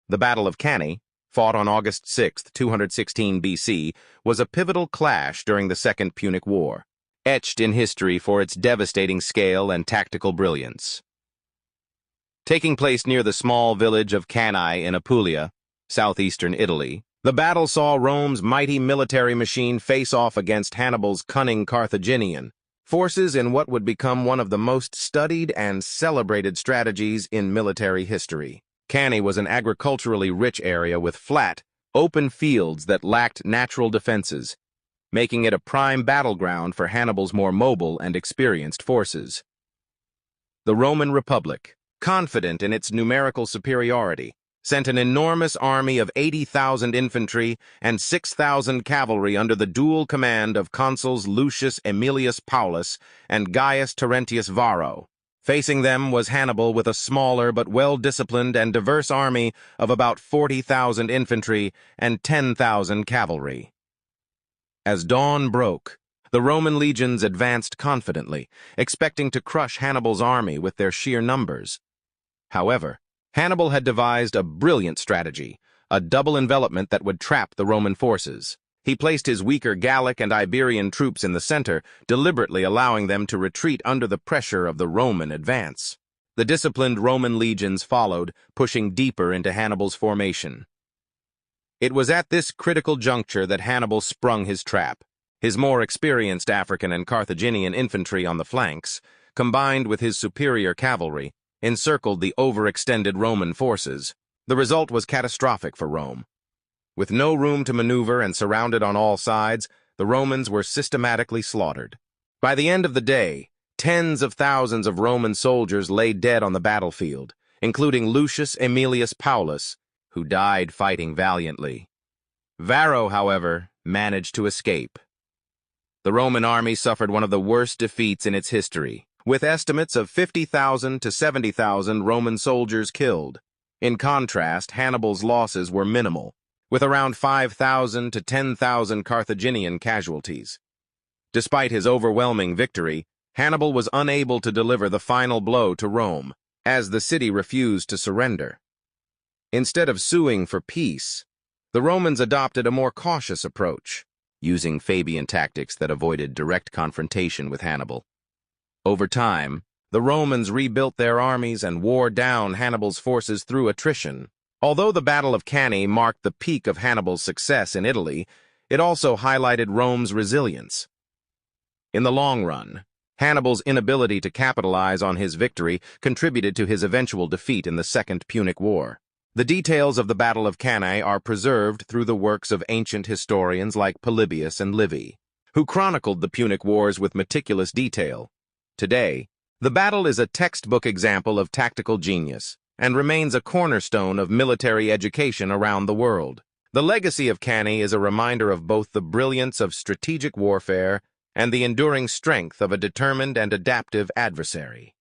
The Battle of Cannae, fought on August 6, 216 BC, was a pivotal clash during the Second Punic War, etched in history for its devastating scale and tactical brilliance. Taking place near the small village of Cannae in Apulia, southeastern Italy, the battle saw Rome's mighty military machine face off against Hannibal's cunning Carthaginian forces in what would become one of the most studied and celebrated strategies in military history. Cannae was an agriculturally rich area with flat, open fields that lacked natural defenses, making it a prime battleground for Hannibal's more mobile and experienced forces. The Roman Republic, confident in its numerical superiority, sent an enormous army of 80,000 infantry and 6,000 cavalry under the dual command of consuls Lucius Aemilius Paulus and Gaius Terentius Varro. Facing them was Hannibal with a smaller but well-disciplined and diverse army of about 40,000 infantry and 10,000 cavalry. As dawn broke, the Roman legions advanced confidently, expecting to crush Hannibal's army with their sheer numbers. However, Hannibal had devised a brilliant strategy, a double envelopment that would trap the Roman forces. He placed his weaker Gallic and Iberian troops in the center, deliberately allowing them to retreat under the pressure of the Roman advance. The disciplined Roman legions followed, pushing deeper into Hannibal's formation. It was at this critical juncture that Hannibal sprung his trap. His more experienced African and Carthaginian infantry on the flanks, combined with his superior cavalry, encircled the overextended Roman forces. The result was catastrophic for Rome. With no room to maneuver and surrounded on all sides, the Romans were systematically slaughtered. By the end of the day, tens of thousands of Roman soldiers lay dead on the battlefield, including Lucius Aemilius Paulus, who died fighting valiantly. Varro, however, managed to escape. The Roman army suffered one of the worst defeats in its history, with estimates of 50,000 to 70,000 Roman soldiers killed. In contrast, Hannibal's losses were minimal, with around 5,000 to 10,000 Carthaginian casualties. Despite his overwhelming victory, Hannibal was unable to deliver the final blow to Rome, as the city refused to surrender. Instead of suing for peace, the Romans adopted a more cautious approach, using Fabian tactics that avoided direct confrontation with Hannibal. Over time, the Romans rebuilt their armies and wore down Hannibal's forces through attrition. Although the Battle of Cannae marked the peak of Hannibal's success in Italy, it also highlighted Rome's resilience. In the long run, Hannibal's inability to capitalize on his victory contributed to his eventual defeat in the Second Punic War. The details of the Battle of Cannae are preserved through the works of ancient historians like Polybius and Livy, who chronicled the Punic Wars with meticulous detail. Today, the battle is a textbook example of tactical genius and remains a cornerstone of military education around the world. The legacy of Cannae is a reminder of both the brilliance of strategic warfare and the enduring strength of a determined and adaptive adversary.